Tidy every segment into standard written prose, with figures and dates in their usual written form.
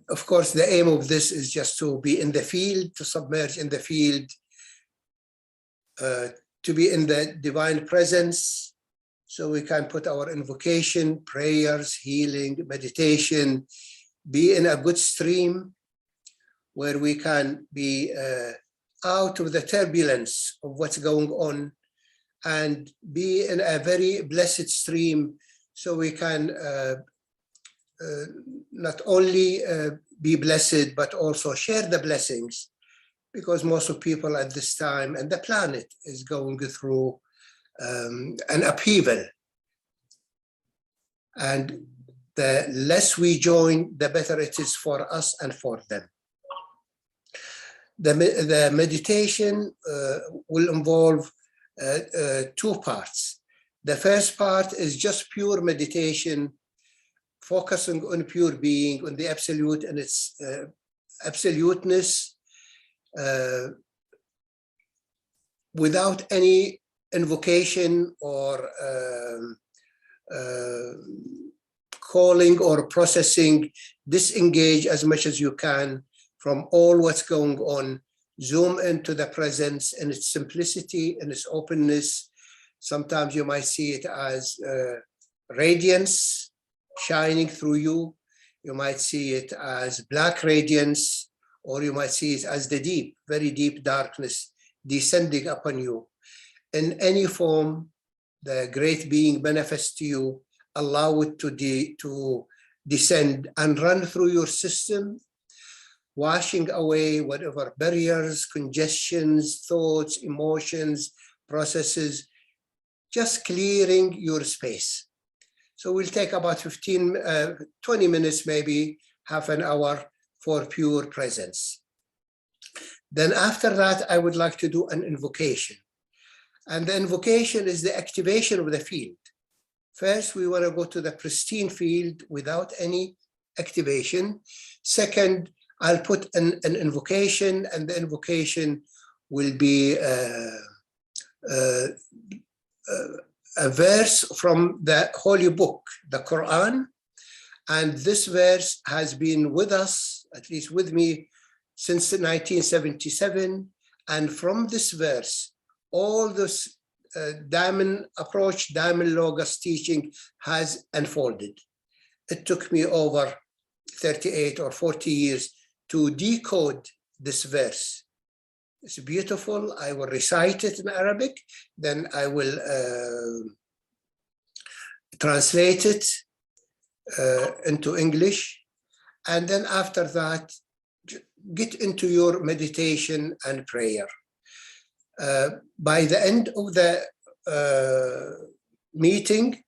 Of course, the aim of this is just to be in the field, to submerge in the field, to be in the divine presence, so we can put our invocation, prayers, healing, meditation, be in a good stream where we can be out of the turbulence of what's going on and be in a very blessed stream, so we can not only be blessed, but also share the blessings, because most of people at this time and the planet is going through an upheaval. And the less we join, the better it is for us and for them. The meditation will involve two parts. The first part is just pure meditation, focusing on pure being, on the absolute and its absoluteness, without any invocation or calling or processing. Disengage as much as you can from all what's going on. Zoom into the presence in its simplicity and its openness. Sometimes you might see it as radiance shining through you. You might see it as black radiance, or you might see it as the deep, very deep darkness descending upon you. In any form, the great being manifests to you. Allow it to descend and run through your system, washing away whatever barriers, congestions, thoughts, emotions, processes, just clearing your space. So we'll take about 20 minutes, maybe half an hour for pure presence. Then after that, I would like to do an invocation. And the invocation is the activation of the field. First, we want to go to the pristine field without any activation. Second, I'll put an invocation, and the invocation will be a verse from the holy book, the Quran. And this verse has been with us, at least with me, since 1977. And from this verse, all this diamond approach, diamond logos teaching has unfolded. It took me over 38 or 40 years to decode this verse. It's beautiful. I will recite it in Arabic, then I will translate it into English. And then after that, get into your meditation and prayer. By the end of the meeting,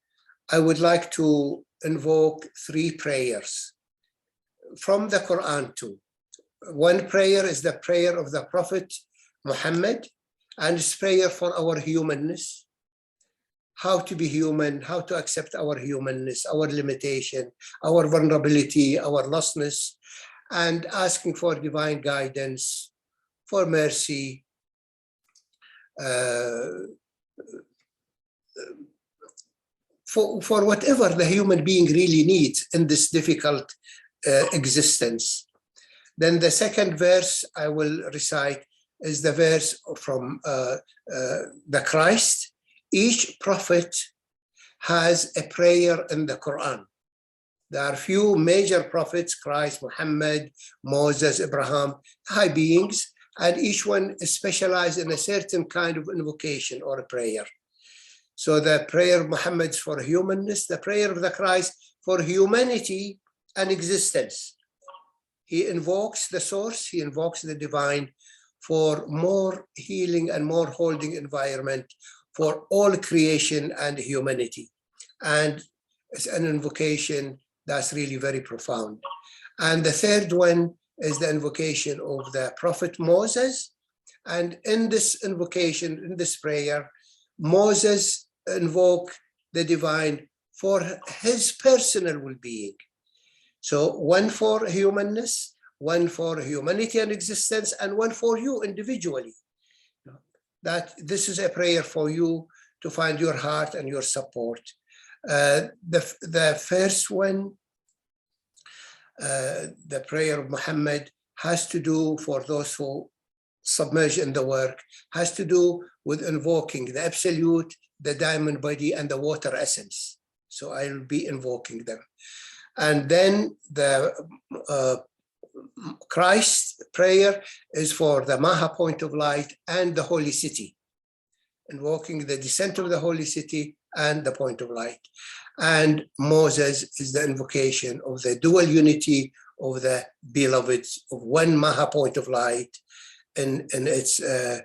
I would like to invoke 3 prayers from the Quran too. One prayer is the prayer of the Prophet Muhammad, and it's prayer for our humanness, how to be human, how to accept our humanness, our limitation, our vulnerability, our lostness, and asking for divine guidance, for mercy, for whatever the human being really needs in this difficult existence. Then the second verse I will recite is the verse from the Christ. Each prophet has a prayer in the Quran. There are few major prophets: Christ, Muhammad, Moses, Abraham, high beings, and each one is specialized in a certain kind of invocation or a prayer. So the prayer of Muhammad is for humanness, the prayer of the Christ for humanity and existence. He invokes the source, he invokes the divine for more healing and more holding environment for all creation and humanity. And it's an invocation that's really very profound. And the third one is the invocation of the Prophet Moses. And in this invocation, in this prayer, Moses invoked the divine for his personal well-being. So one for humanness, one for humanity and existence, and one for you individually. That this is a prayer for you to find your heart and your support. The first one the prayer of Muhammad has to do, for those who submerge in the work, has to do with invoking the absolute, the diamond body, and the water essence. So I will be invoking them. And then the Christ prayer is for the Maha point of light and the holy city, invoking the descent of the holy city and the point of light. And Moses is the invocation of the dual unity of the beloveds of one Maha point of light in its a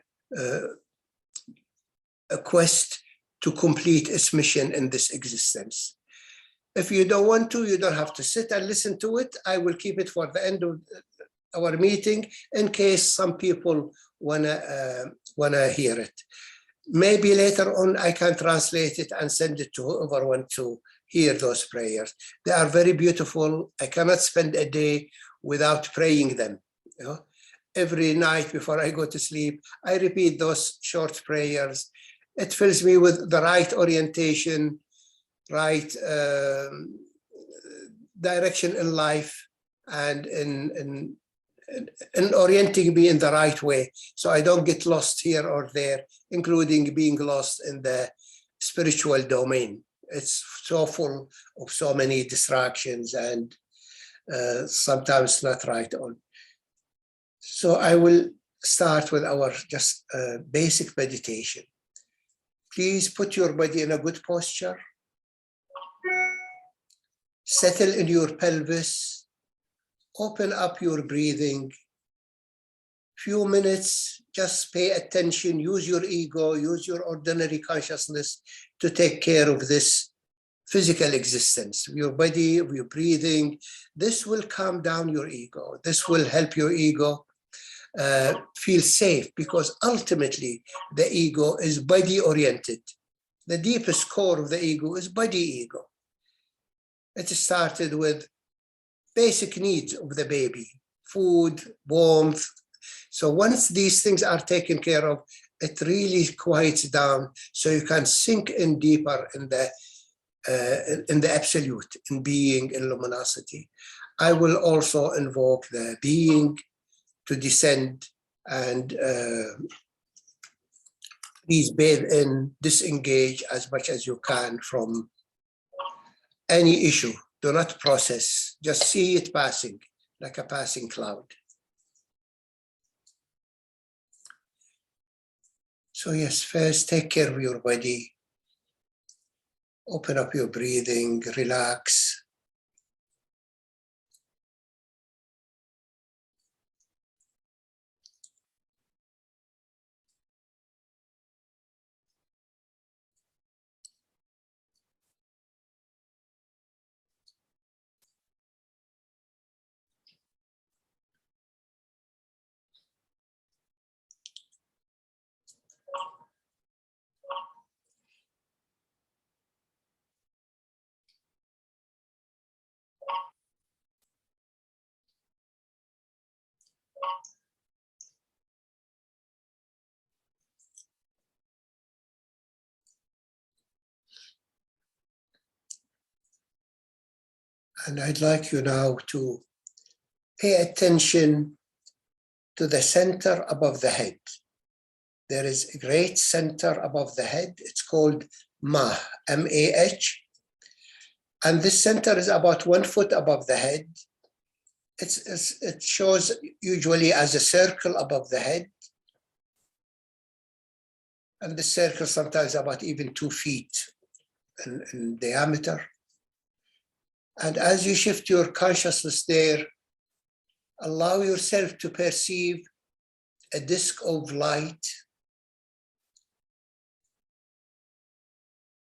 quest to complete its mission in this existence. If you don't want to, you don't have to sit and listen to it. I will keep it for the end of our meeting in case some people wanna hear it. Maybe later on I can translate it and send it to whoever wants to hear those prayers. They are very beautiful. I cannot spend a day without praying them. You know? Every night before I go to sleep, I repeat those short prayers. It fills me with the right orientation, right direction in life, and in orienting me in the right way, so I don't get lost here or there, including being lost in the spiritual domain. It's so full of so many distractions and sometimes not right on. So I will start with our just basic meditation. Please put your body in a good posture. Settle in your pelvis. Open up your breathing. Few minutes, just pay attention, use your ego, use your ordinary consciousness to take care of this physical existence, your body, your breathing. This will calm down your ego. This will help your ego feel safe, because ultimately the ego is body oriented. The deepest core of the ego is body ego. It started with basic needs of the baby, food, warmth. So once these things are taken care of, it really quiets down, so you can sink in deeper in the absolute, in being, in luminosity. I will also invoke the being to descend, and please bathe in, disengage as much as you can from any issue. Do not process, just see it passing, like a passing cloud. So yes, first take care of your body. Open up your breathing, relax. And I'd like you now to pay attention to the center above the head. There is a great center above the head. It's called Mah, M-A-H. And this center is about 1 foot above the head. It shows usually as a circle above the head. And the circle sometimes about even 2 feet in diameter. And as you shift your consciousness there, allow yourself to perceive a disk of light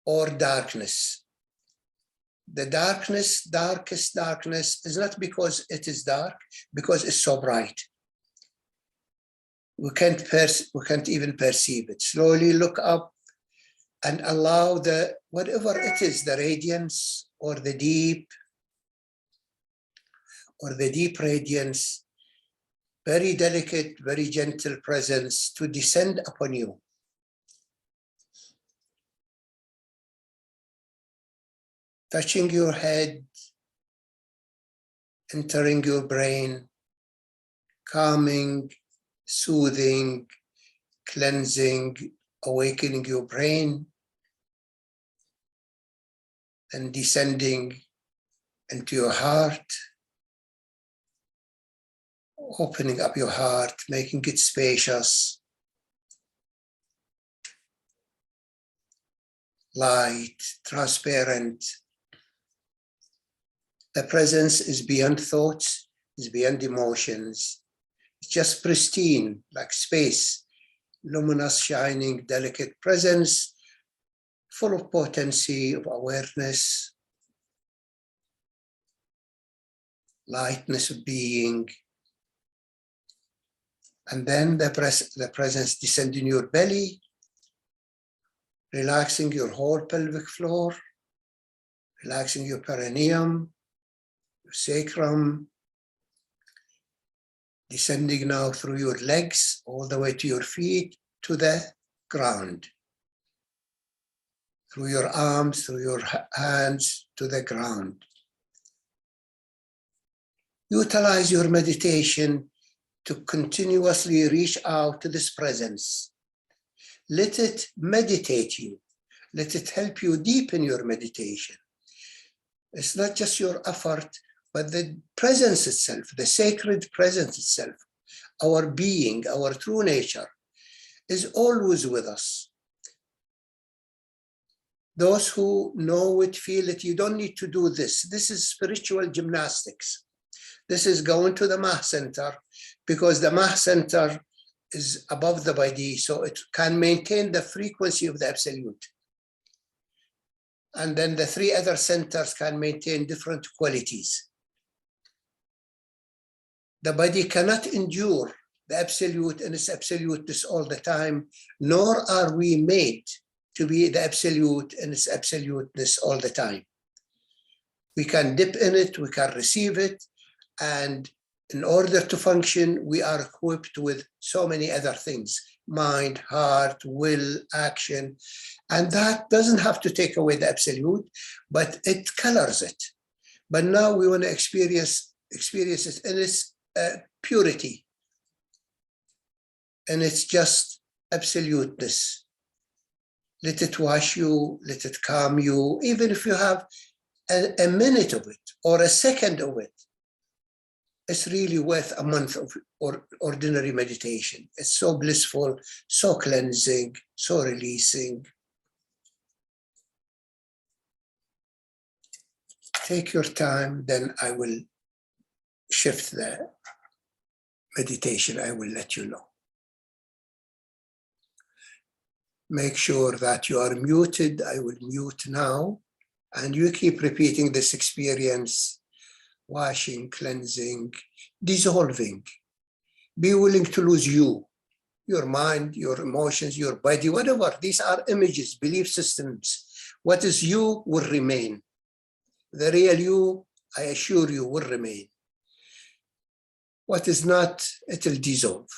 or darkness. The darkness, darkest darkness, is not because it is dark, because it's so bright. We can't even perceive it. Slowly look up and allow whatever it is, the radiance or the deep radiance, very delicate, very gentle presence to descend upon you. Touching your head, entering your brain, calming, soothing, cleansing, awakening your brain, and descending into your heart, opening up your heart, making it spacious, light, transparent. The presence is beyond thoughts, is beyond emotions. It's just pristine, like space, luminous, shining, delicate presence, full of potency, of awareness, lightness of being. And then the presence descends in your belly, relaxing your whole pelvic floor, relaxing your perineum, your sacrum, descending now through your legs, all the way to your feet, to the ground. Through your arms, through your hands, to the ground. Utilize your meditation to continuously reach out to this presence. Let it meditate you. Let it help you deepen your meditation. It's not just your effort, but the presence itself, the sacred presence itself, our being, our true nature, is always with us. Those who know it, feel it, you don't need to do this. This is spiritual gymnastics. This is going to the Maha center, because the Maha center is above the body, so it can maintain the frequency of the absolute. And then the three other centers can maintain different qualities. The body cannot endure the absolute and its absoluteness all the time, nor are we made to be the absolute and its absoluteness all the time. We can dip in it, we can receive it, and in order to function, we are equipped with so many other things: mind, heart, will, action. And that doesn't have to take away the absolute, but it colors it. But now we want to experience it in its purity. And it's just absoluteness. Let it wash you, let it calm you, even if you have a minute of it or a second of it. It's really worth a month of ordinary meditation. It's so blissful, so cleansing, so releasing. Take your time, then I will shift the meditation. I will let you know. Make sure that you are muted. I will mute now. And you keep repeating this experience: washing, cleansing, dissolving. Be willing to lose you, your mind, your emotions, your body, whatever. These are images, belief systems. What is you will remain. The real you, I assure you, will remain. What is not, it will dissolve.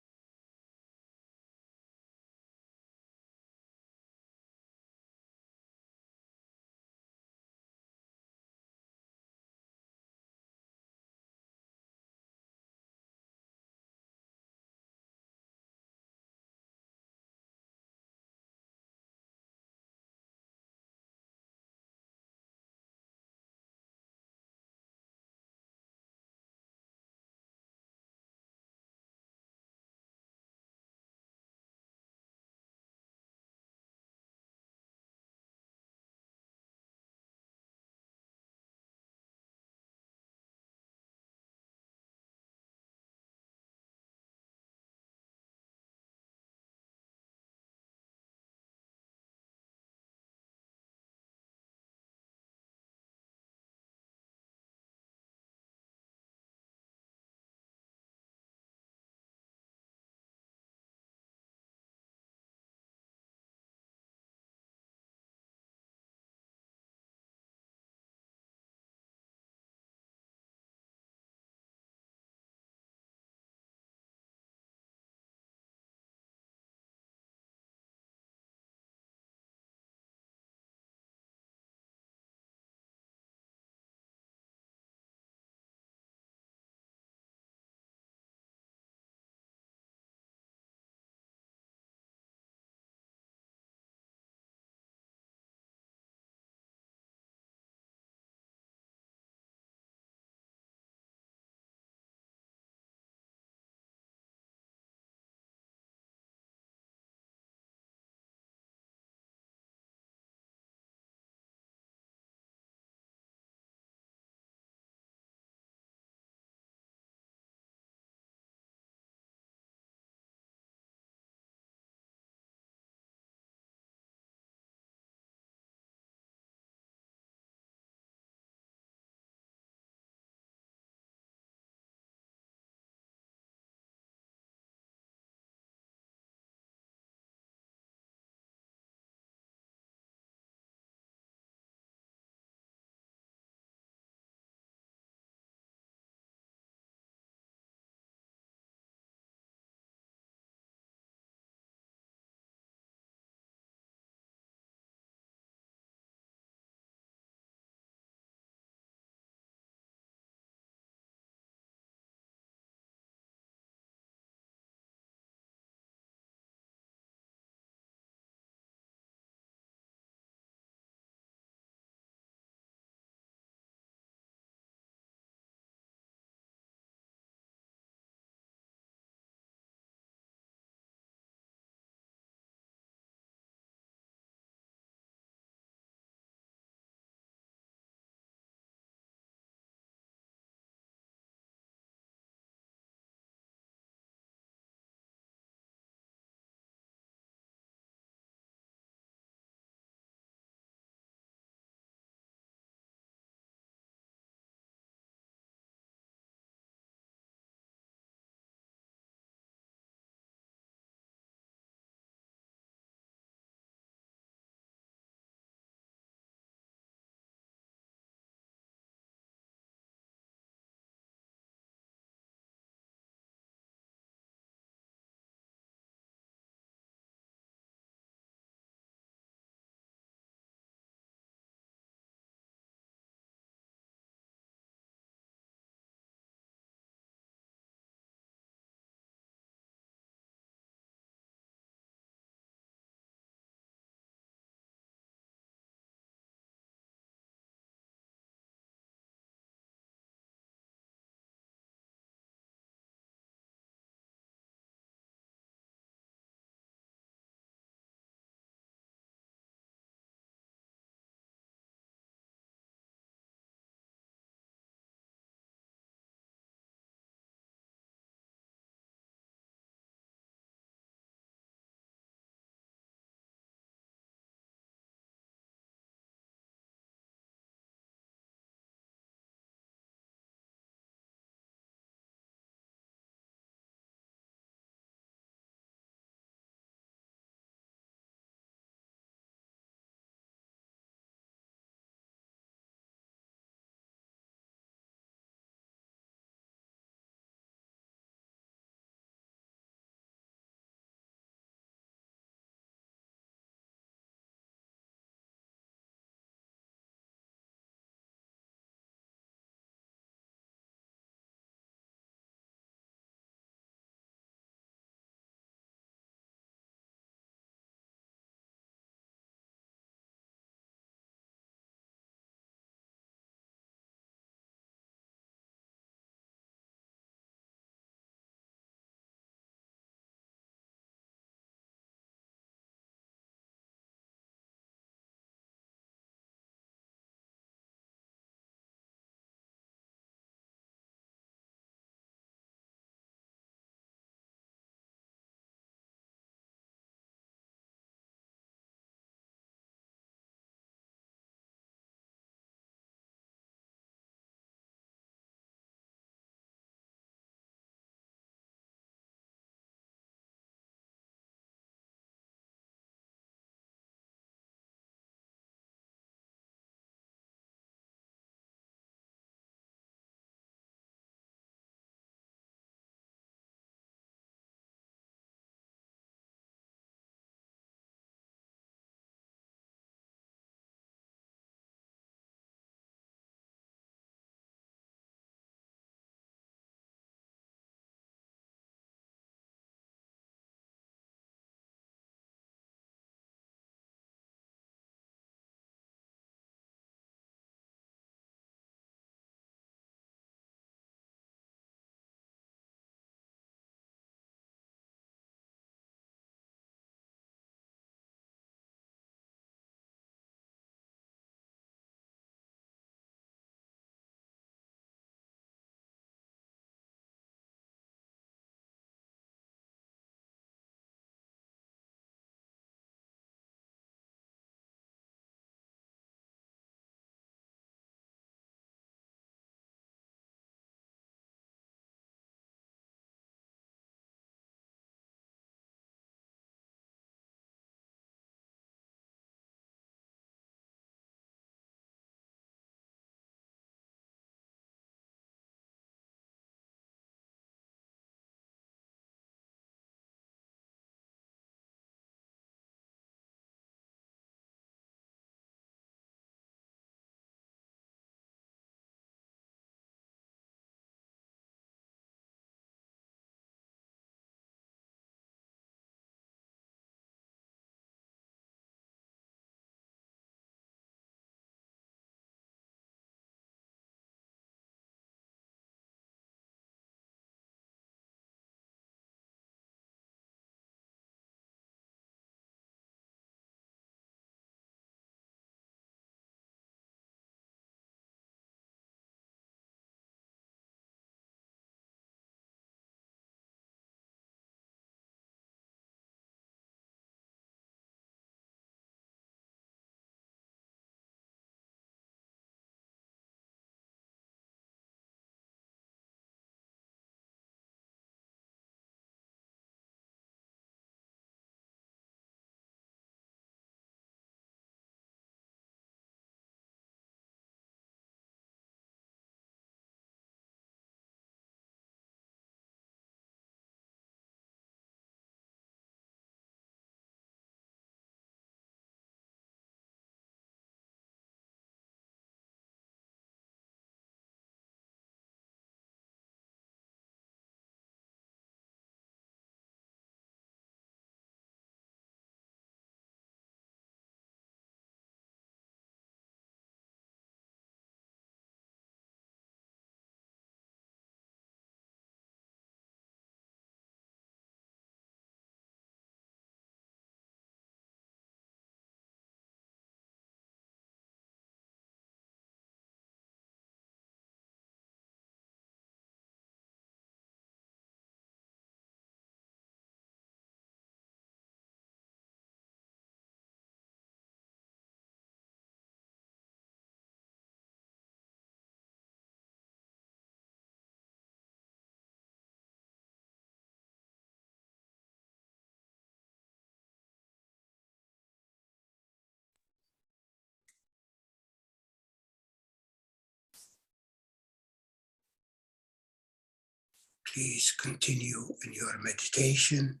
Please continue in your meditation,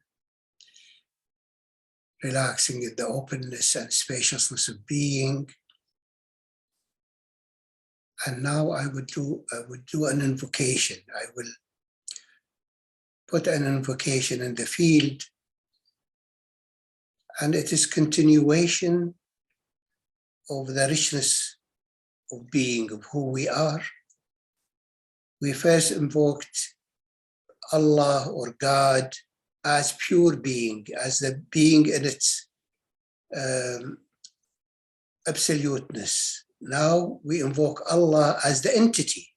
relaxing in the openness and spaciousness of being. And now I would do an invocation. I will put an invocation in the field, and it is continuation of the richness of being, of who we are. We first invoked Allah or God as pure being, as the being in its absoluteness. Now we invoke Allah as the entity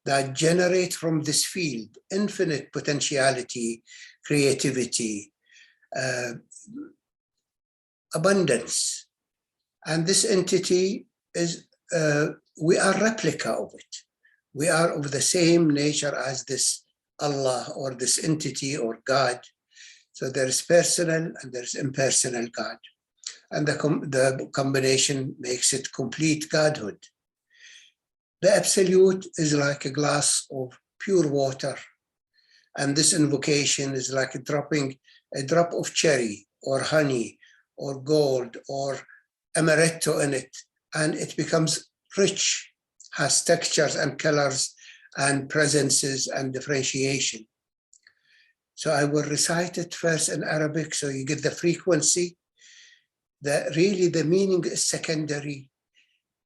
that generates from this field infinite potentiality, creativity, abundance. And this entity is, we are replica of it. We are of the same nature as this Allah or this entity or God. So there's personal and there's impersonal God. And the combination makes it complete Godhood. The absolute is like a glass of pure water. And this invocation is like dropping a drop of cherry or honey or gold or amaretto in it. And it becomes rich, has textures and colors and presences and differentiation. So I will recite it first in Arabic so you get the frequency. Really the meaning is secondary.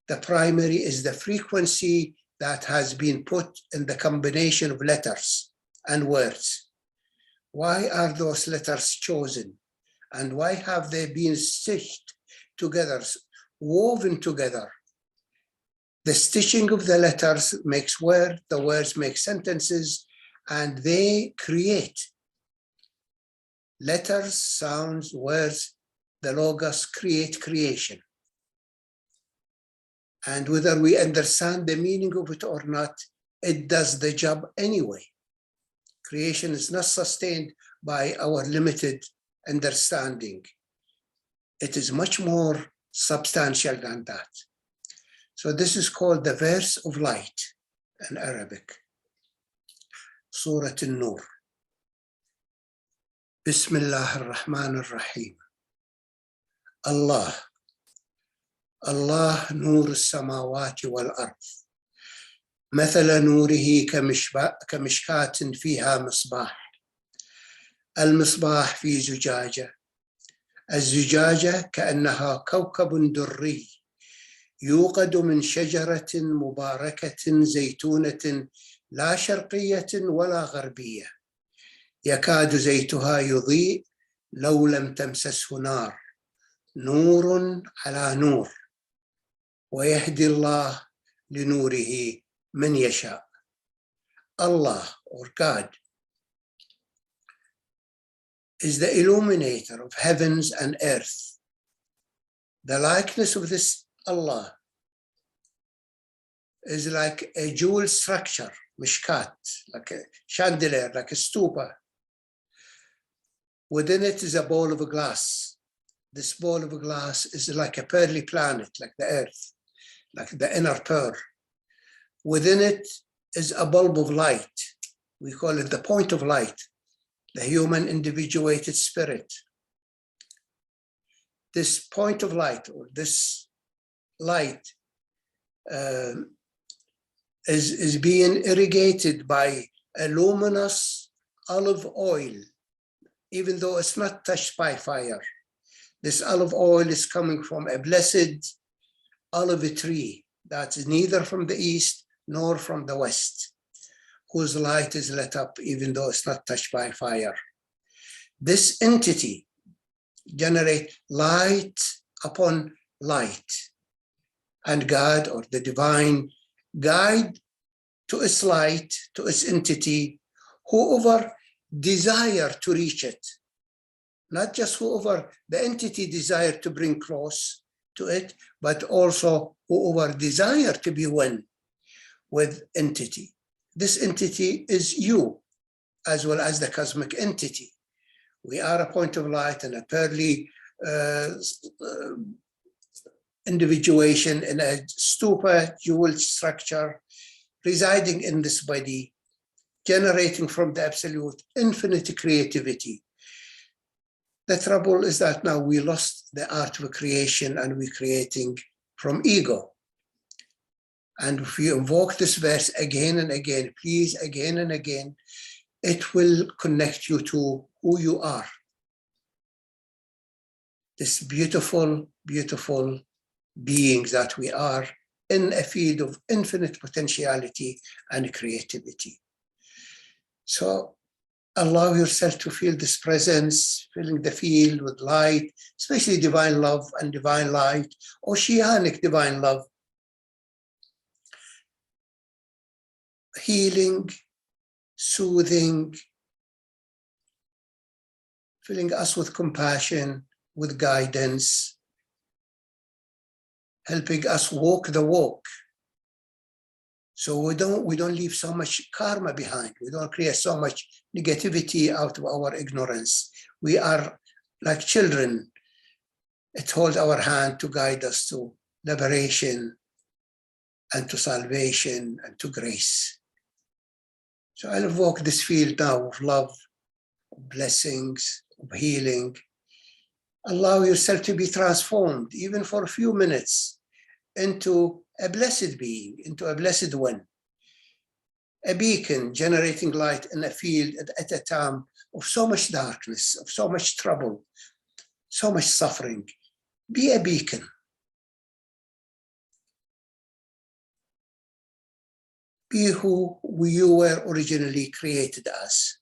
The primary is the frequency that has been put in the combination of letters and words. Why are those letters chosen? And why have they been stitched together, woven together? The stitching of the letters makes words, the words make sentences, and they create letters, sounds, words. The logos create creation. And whether we understand the meaning of it or not, it does the job anyway. Creation is not sustained by our limited understanding. It is much more substantial than that. So this is called the verse of light in Arabic. Surah N.O.O.R. Bismillah ar-Rahman ar-Rahim. Allah. الله نور السماوات والأرض مثل نوره كمشكاة فيها مصباح المصباح في زجاجة الزجاجة كأنها كوكب دري يوقد من شجرة مباركة زيتونة لا شرقية ولا غربية يكاد زيتها يضيء لو لم تمسسه نار نور على نور ويهدي الله لنوره من يشاء. Allah or God is the illuminator of heavens and earth. The likeness of this Allah is like a jewel structure, mishkat, like a chandelier, like a stupa. Within it is a bowl of glass. This ball of glass is like a pearly planet, like the earth, like the inner pearl. Within it is a bulb of light. We call it the point of light, the human individuated spirit. This point of light, or this light, is being irrigated by a luminous olive oil, even though it's not touched by fire. This olive oil is coming from a blessed olive tree that is neither from the east nor from the west, whose light is lit up even though it's not touched by fire. This entity generates light upon light, and God or the divine guide to its light, to its entity, whoever desire to reach it. Not just whoever the entity desire to bring close to it, but also whoever desire to be one with entity. This entity is you, as well as the cosmic entity. We are a point of light and a pearly individuation in a stupa jewel structure residing in this body. generating from the absolute infinite creativity. The trouble is that now we lost the art of creation and we're creating from ego. And if you invoke this verse again and again, please, again and again, it will connect you to who you are. This beautiful, beautiful being that we are in a field of infinite potentiality and creativity. So allow yourself to feel this presence, filling the field with light, especially divine love and divine light, oceanic divine love, healing, soothing, filling us with compassion, with guidance, helping us walk the walk. So we don't leave so much karma behind. We don't create so much negativity out of our ignorance. We are like children. It holds our hand to guide us to liberation and to salvation and to grace. So I'll invoke this field now of love, of blessings, of healing. Allow yourself to be transformed, even for a few minutes, into a blessed being, into a blessed one, a beacon generating light in a field at a time of so much darkness, of so much trouble, so much suffering. Be a beacon. Be who you were originally created as.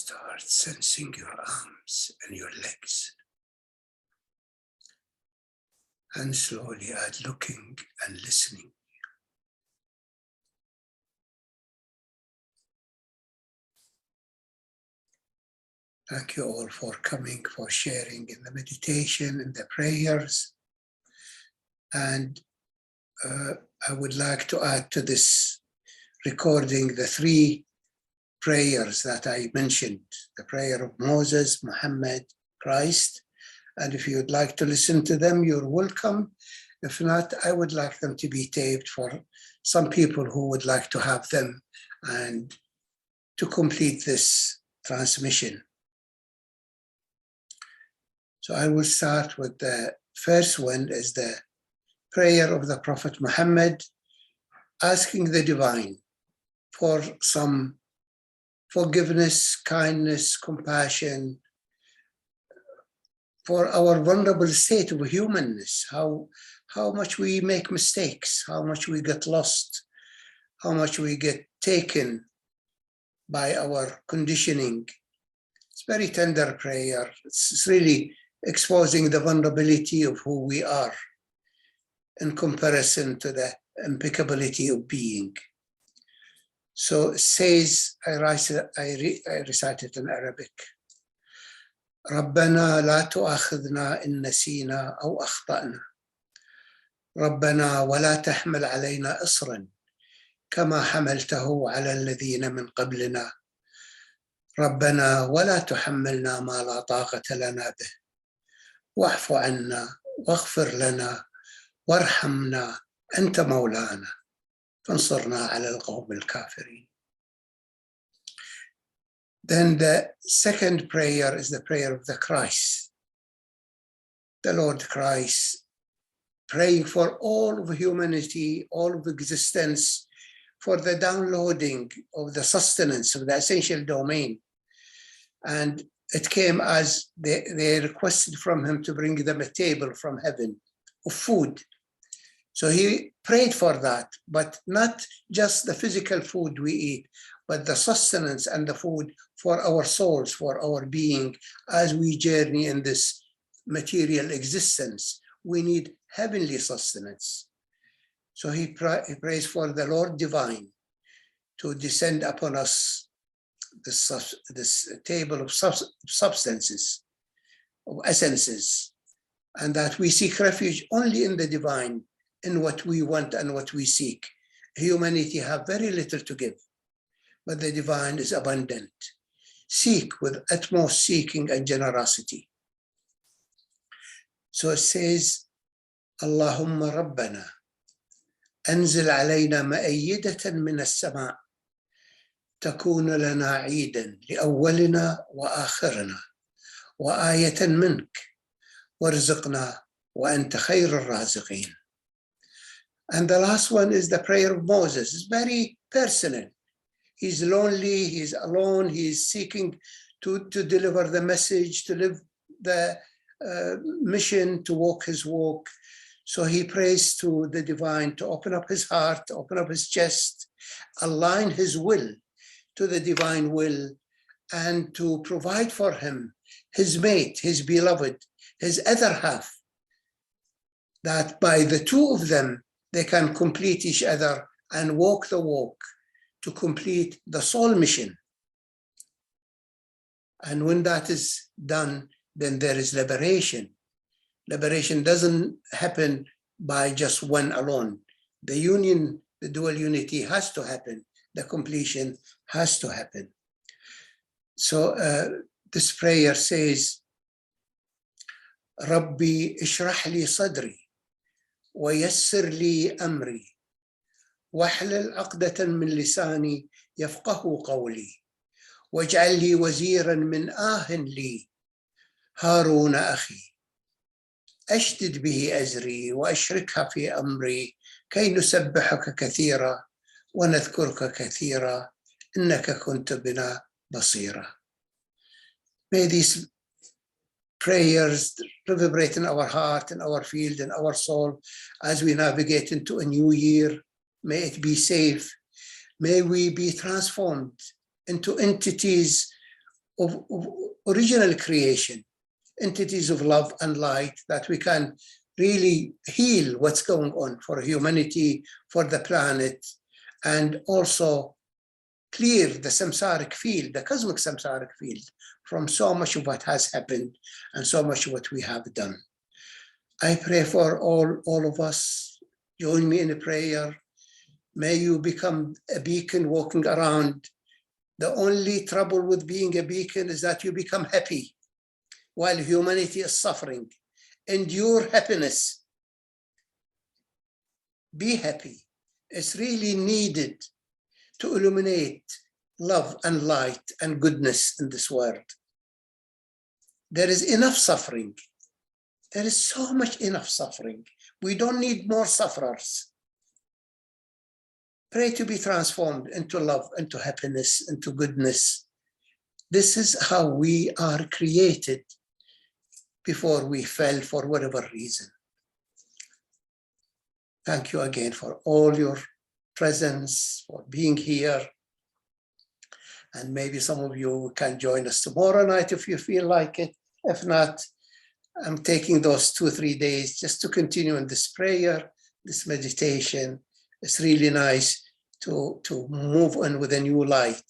Start sensing your arms and your legs. And slowly add looking and listening. Thank you all for coming, for sharing in the meditation and the prayers. And I would like to add to this recording the 3 prayers that I mentioned, the prayer of Moses, Muhammad, Christ. And if you'd like to listen to them, you're welcome. If not, I would like them to be taped for some people who would like to have them and to complete this transmission. So I will start with the first one, is the prayer of the Prophet Muhammad, asking the divine for some forgiveness, kindness, compassion, for our vulnerable state of humanness, how much we make mistakes, how much we get lost, how much we get taken by our conditioning. It's very tender prayer. It's really exposing the vulnerability of who we are in comparison to the impeccability of being. So it says, I recite it in Arabic. ربنا لا تؤاخذنا إن نسينا أو أخطأنا. ربنا ولا تحمل علينا إصرا كما حملته على الذين من قبلنا. ربنا ولا تحملنا ما لا طاقة لنا به. واعف عنا واغفر لنا وارحمنا أنت مولانا فانصرنا على القوم الكافرين. Then the second prayer is the prayer of the Christ, the Lord Christ, praying for all of humanity, all of existence, for the downloading of the sustenance of the essential domain. And it came as they requested from him to bring them a table from heaven of food. So he prayed for that, but not just the physical food we eat, but the sustenance and the food for our souls, for our being, as we journey in this material existence. We need heavenly sustenance. So he prays for the Lord divine to descend upon us this table of substances, of essences, and that we seek refuge only in the divine, in what we want and what we seek. Humanity have very little to give, but the divine is abundant. Seek with utmost seeking and generosity. So it says, Allahumma Rabbana, أنزل علينا مأيدة من السماء تكون لنا عيدا لأولنا وآخرنا وآية منك وارزقنا وأنت خير الرازقين. And the last one is the prayer of Moses. It's very personal. He's lonely, he's alone, he's seeking to deliver the message, to live the mission, to walk his walk. So he prays to the divine to open up his heart, open up his chest, align his will to the divine will, and to provide for him his mate, his beloved, his other half, that by the two of them, they can complete each other and walk the walk to complete the soul mission. And when that is done, then there is liberation. Liberation doesn't happen by just one alone. The union, the dual unity has to happen. The completion has to happen. So this prayer says, Rabbi ishrah li sadri wa yassir li amri واحلل عقدة من لساني يفقه قولي واجعل لي وزيرا من لي هارون أخي أشدد به أزري وأشركها في أمري كي نسبحك كثيرا ونذكرك كثيرا إنك كنت بنا بصيرا. May these prayers reverberate in our heart, in our field, in our soul as we navigate into a new year. May it be safe. May we be transformed into entities of original creation, entities of love and light, that we can really heal what's going on for humanity, for the planet, and also clear the samsaric field, the cosmic samsaric field, from so much of what has happened and so much of what we have done. I pray for all of us. Join me in a prayer. May you become a beacon walking around. The only trouble with being a beacon is that you become happy while humanity is suffering. Endure happiness. Be happy. It's really needed to illuminate love and light and goodness in this world. There is enough suffering. There is so much enough suffering. We don't need more sufferers. Pray to be transformed into love, into happiness, into goodness. This is how we are created before we fell for whatever reason. Thank you again for all your presence, for being here. And maybe some of you can join us tomorrow night if you feel like it. If not, I'm taking those 2 or 3 days just to continue in this prayer, this meditation. It's really nice to move on with a new light.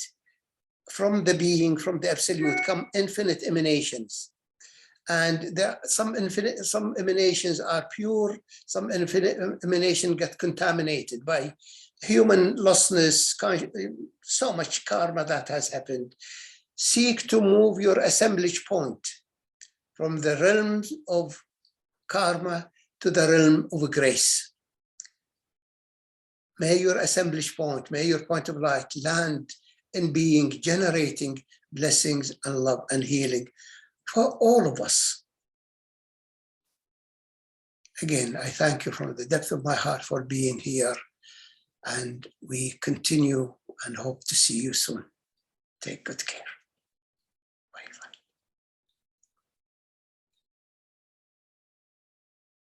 From the being, from the absolute, come infinite emanations. And there some emanations are pure, some infinite emanations get contaminated by human lostness, so much karma that has happened. Seek to move your assemblage point from the realms of karma to the realm of grace. May your assemblage point, may your point of light land in being, generating blessings and love and healing for all of us. Again, I thank you from the depth of my heart for being here, and we continue and hope to see you soon. Take good care.